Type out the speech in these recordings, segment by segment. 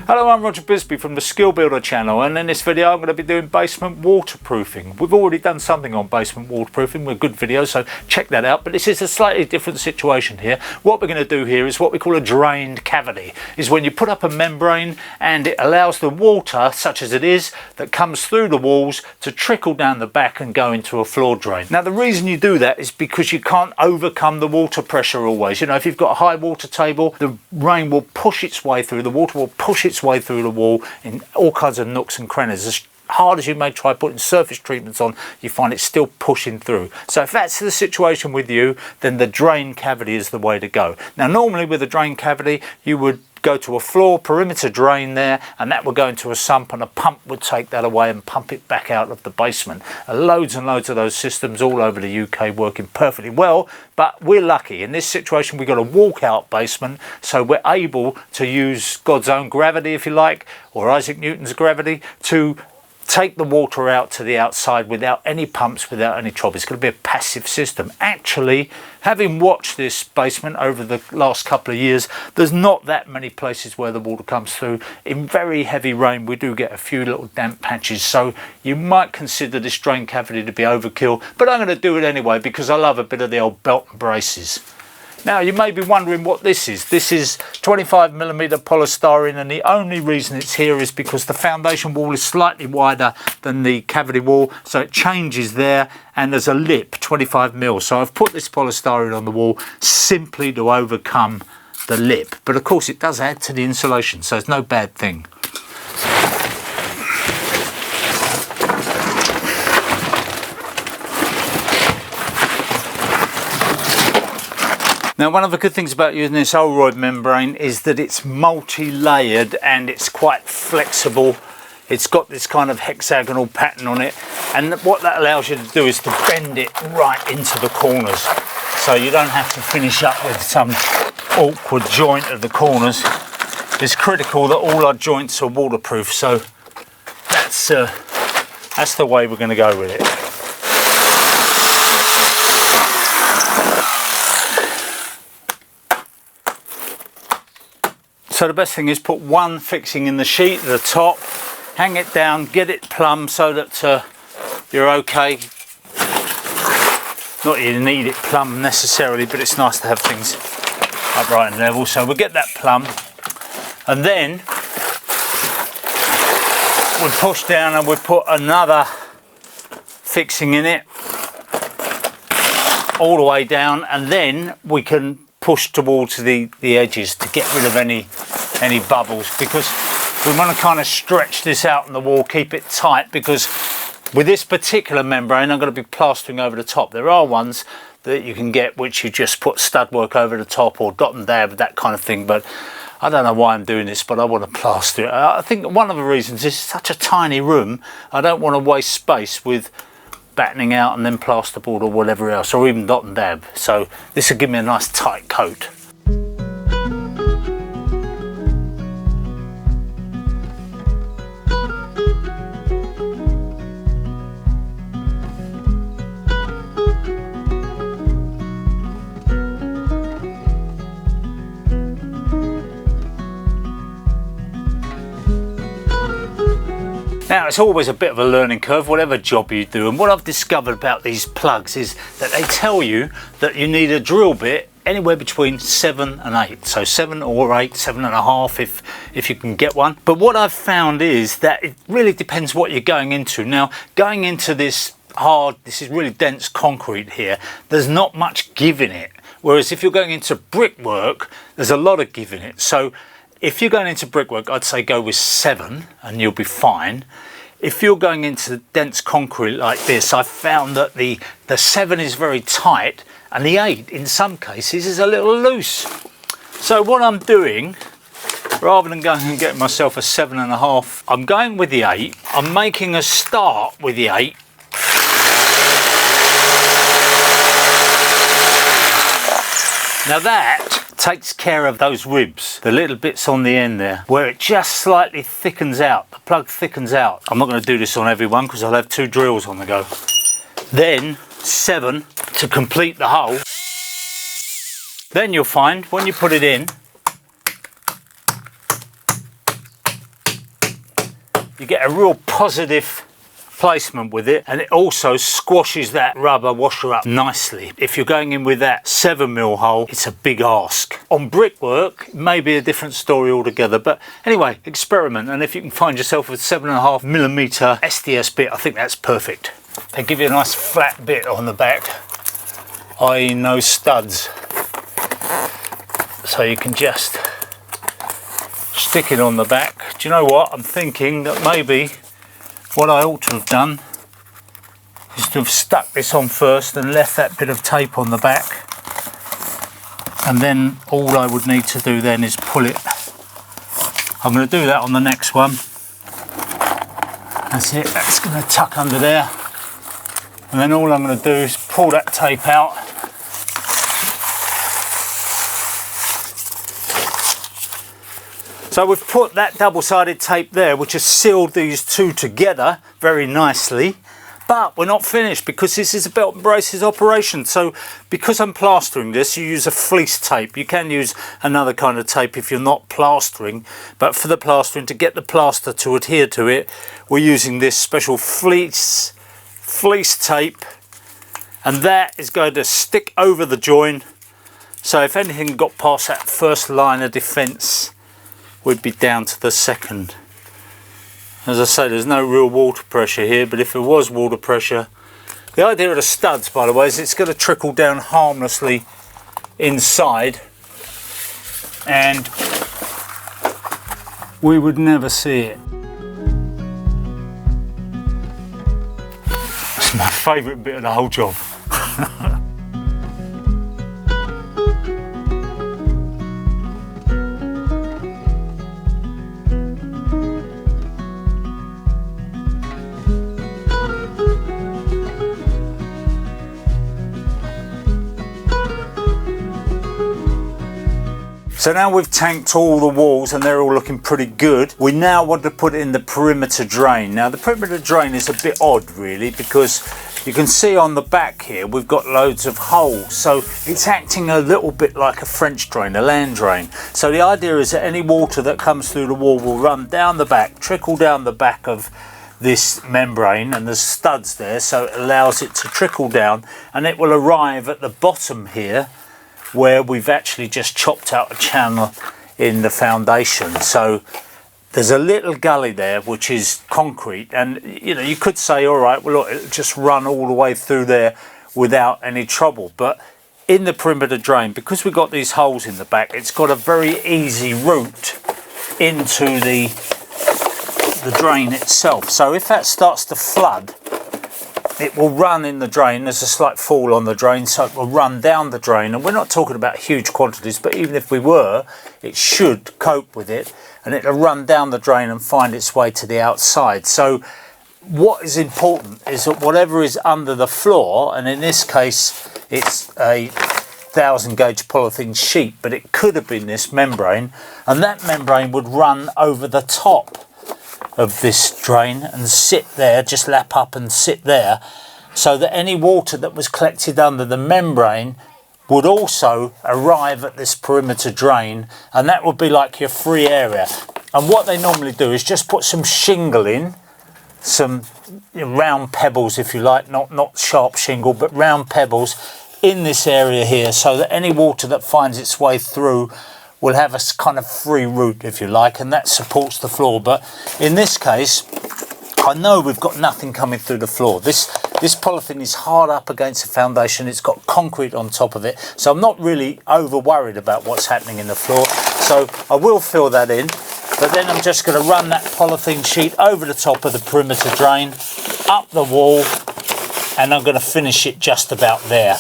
Hello, I'm Roger Bisbee from the Skill Builder channel, and in this video I'm going to be doing basement waterproofing. We've already done something on basement waterproofing with a good video, so check that out, but this is a slightly different situation here. What we're going to do here is what we call a drained cavity. Is when you put up a membrane and it allows the water, such as it is, that comes through the walls to trickle down the back and go into a floor drain. Now the reason you do that is because you can't overcome the water pressure always. You know, if you've got a high water table, the rain will push its way through, the water will push its way through the wall in all kinds of nooks and crannies. As hard as you may try putting surface treatments on, you find it's still pushing through. So if that's the situation with you, then the drain cavity is the way to go. Now normally with a drain cavity you would go to a floor perimeter drain there, and that would go into a sump, and a pump would take that away and pump it back out of the basement. Loads and loads of those systems all over the UK working perfectly well, but we're lucky. In this situation we've got a walkout basement, so we're able to use God's own gravity, if you like, or Isaac Newton's gravity, to take the water out to the outside without any pumps, without any trouble. It's going to be a passive system. Actually, having watched this basement over the last couple of years, there's not that many places where the water comes through. In very heavy rain we do get a few little damp patches, so you might consider this drain cavity to be overkill, but I'm going to do it anyway because I love a bit of the old belt and braces. Now you may be wondering what this is. This is 25mm polystyrene, and the only reason it's here is because the foundation wall is slightly wider than the cavity wall, so it changes there, and there's a lip 25mm. So I've put this polystyrene on the wall simply to overcome the lip, but of course it does add to the insulation, so it's no bad thing. Now one of the good things about using this Oldroyd membrane is that it's multi-layered and it's quite flexible. It's got this kind of hexagonal pattern on it, and what that allows you to do is to bend it right into the corners, so you don't have to finish up with some awkward joint at the corners. It's critical that all our joints are waterproof, so that's the way we're going to go with it. So the best thing is put one fixing in the sheet at the top, hang it down, get it plumb so that you're okay. Not that you need it plumb necessarily, but it's nice to have things upright and level. So we'll get that plumb, and then we'll push down and we'll put another fixing in it all the way down, and then we can push towards the edges to get rid of any bubbles, because we want to kind of stretch this out on the wall, keep it tight, because with this particular membrane I'm going to be plastering over the top. There are ones that you can get which you just put stud work over the top or dot and dab, that kind of thing, but I don't know why I'm doing this, but I want to plaster it. I think one of the reasons is it's such a tiny room, I don't want to waste space with battening out and then plasterboard or whatever else, or even dot and dab. So this will give me a nice tight coat. Now it's always a bit of a learning curve, whatever job you do, and what I've discovered about these plugs is that they tell you that you need a drill bit anywhere between 7 and 8, so 7 or 8, 7.5 if you can get one. But what I've found is that it really depends what you're going into. Now going into this is really dense concrete here, there's not much give in it, whereas if you're going into brickwork there's a lot of give in it. So if you're going into brickwork, I'd say go with 7 and you'll be fine. If you're going into dense concrete like this, I've found that the 7 is very tight and the 8 in some cases is a little loose. So what I'm doing, rather than going and getting myself a 7.5, I'm going with the 8. I'm making a start with the 8. Now that takes care of those ribs, the little bits on the end there, where it just slightly thickens out, the plug thickens out. I'm not going to do this on every one because I'll have 2 drills on the go. Then 7 to complete the hole. Then you'll find when you put it in, you get a real positive placement with it, and it also squashes that rubber washer up nicely. If you're going in with that 7mm hole, it's a big ask. On brickwork, it may be a different story altogether, but anyway, experiment, and if you can find yourself with 7.5mm SDS bit, I think that's perfect. They give you a nice flat bit on the back, i.e. no studs, so you can just stick it on the back. Do you know what? I'm thinking that maybe what I ought to have done is to have stuck this on first and left that bit of tape on the back, and then all I would need to do then is pull it. I'm going to do that on the next one. That's it, that's going to tuck under there, and then all I'm going to do is pull that tape out. So we've put that double-sided tape there, which has sealed these two together very nicely, but we're not finished because this is a belt and braces operation. So because I'm plastering this, you use a fleece tape. You can use another kind of tape if you're not plastering, but for the plastering, to get the plaster to adhere to it, we're using this special fleece tape, and that is going to stick over the join. So if anything got past that first line of defence, we'd be down to the second. As I say, there's no real water pressure here, but if there was water pressure, the idea of the studs, by the way, is it's going to trickle down harmlessly inside, and we would never see it. That's my favourite bit of the whole job. So now we've tanked all the walls and they're all looking pretty good. We now want to put in the perimeter drain. Now the perimeter drain is a bit odd really, because you can see on the back here we've got loads of holes. So it's acting a little bit like a French drain, a land drain. So the idea is that any water that comes through the wall will run down the back, trickle down the back of this membrane, and there's studs there, so it allows it to trickle down, and it will arrive at the bottom here where we've actually just chopped out a channel in the foundation. So there's a little gully there which is concrete, and you know, you could say, all right, well look, it'll just run all the way through there without any trouble. But in the perimeter drain, because we've got these holes in the back, it's got a very easy route into the drain itself. So if that starts to flood, it will run in the drain. There's a slight fall on the drain, so it will run down the drain, and we're not talking about huge quantities, but even if we were, it should cope with it, and it'll run down the drain and find its way to the outside. So what is important is that whatever is under the floor, and in this case it's a 1000 gauge polythene sheet, but it could have been this membrane, and that membrane would run over the top of this drain and sit there, just lap up and sit there, so that any water that was collected under the membrane would also arrive at this perimeter drain, and that would be like your free area. And what they normally do is just put some shingle in, some round pebbles if you like, not sharp shingle, but round pebbles in this area here, so that any water that finds its way through will have a kind of free route, if you like, and that supports the floor. But in this case, I know we've got nothing coming through the floor. This polythene is hard up against the foundation. It's got concrete on top of it, so I'm not really over worried about what's happening in the floor. So I will fill that in, but then I'm just going to run that polythene sheet over the top of the perimeter drain, up the wall, and I'm going to finish it just about there,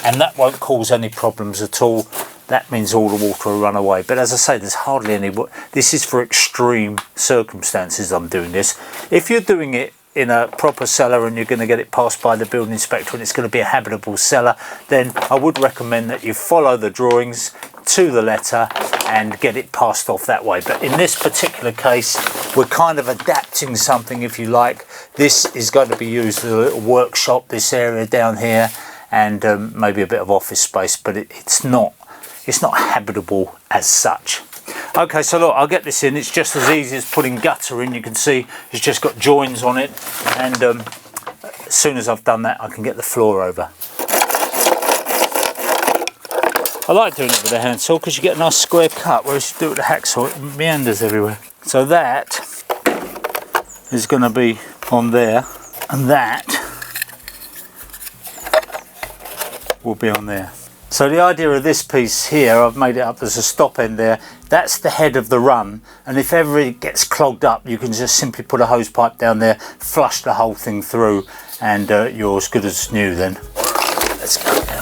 and that won't cause any problems at all. That means all the water will run away. But as I say, there's hardly any. This is for extreme circumstances I'm doing this. If you're doing it in a proper cellar and you're going to get it passed by the building inspector and it's going to be a habitable cellar, then I would recommend that you follow the drawings to the letter and get it passed off that way. But in this particular case, we're kind of adapting something, if you like. This is going to be used as a little workshop, this area down here, and maybe a bit of office space, but it's not habitable as such. Okay, so look, I'll get this in. It's just as easy as putting gutter in. You can see it's just got joins on it, and as soon as I've done that, I can get the floor over. I like doing it with a handsaw because you get a nice square cut, whereas you do it with a hacksaw, it meanders everywhere. So that is going to be on there, and that will be on there. So the idea of this piece here, I've made it up as a stop end there. That's the head of the run, and if ever it gets clogged up, you can just simply put a hose pipe down there, flush the whole thing through, and you're as good as new then. Let's go now.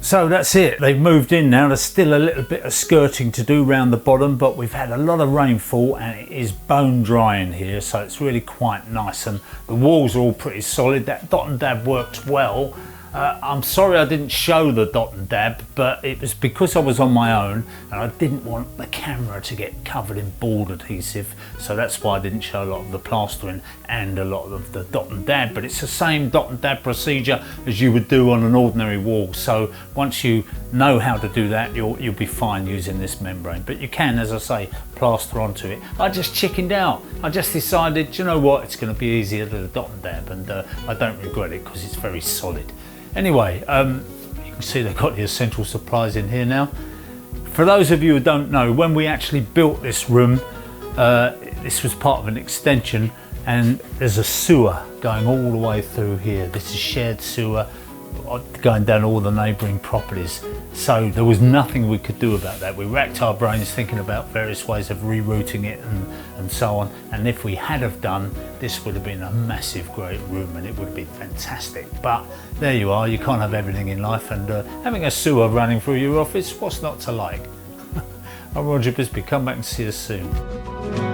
So that's it, they've moved in now. There's still a little bit of skirting to do around the bottom, but we've had a lot of rainfall and it is bone dry in here, so it's really quite nice, and the walls are all pretty solid. That dot and dab worked well. I'm sorry I didn't show the dot and dab, but it was because I was on my own and I didn't want the camera to get covered in board adhesive, so that's why I didn't show a lot of the plastering and a lot of the dot and dab. But it's the same dot and dab procedure as you would do on an ordinary wall, so once you know how to do that, you'll be fine using this membrane. But you can, as I say, plaster onto it. I just chickened out. I just decided, do you know what, it's going to be easier than a dot and dab, and I don't regret it because it's very solid. Anyway, you can see they've got the essential supplies in here now. For those of you who don't know, when we actually built this room, this was part of an extension, and there's a sewer going all the way through here. This is shared sewer going down all the neighbouring properties. So there was nothing we could do about that. We racked our brains thinking about various ways of rerouting it and so on. And if we had have done, this would have been a massive, great room, and it would have been fantastic. But there you are, you can't have everything in life, and having a sewer running through your office, what's not to like? I'm Roger Bisbee, come back and see us soon.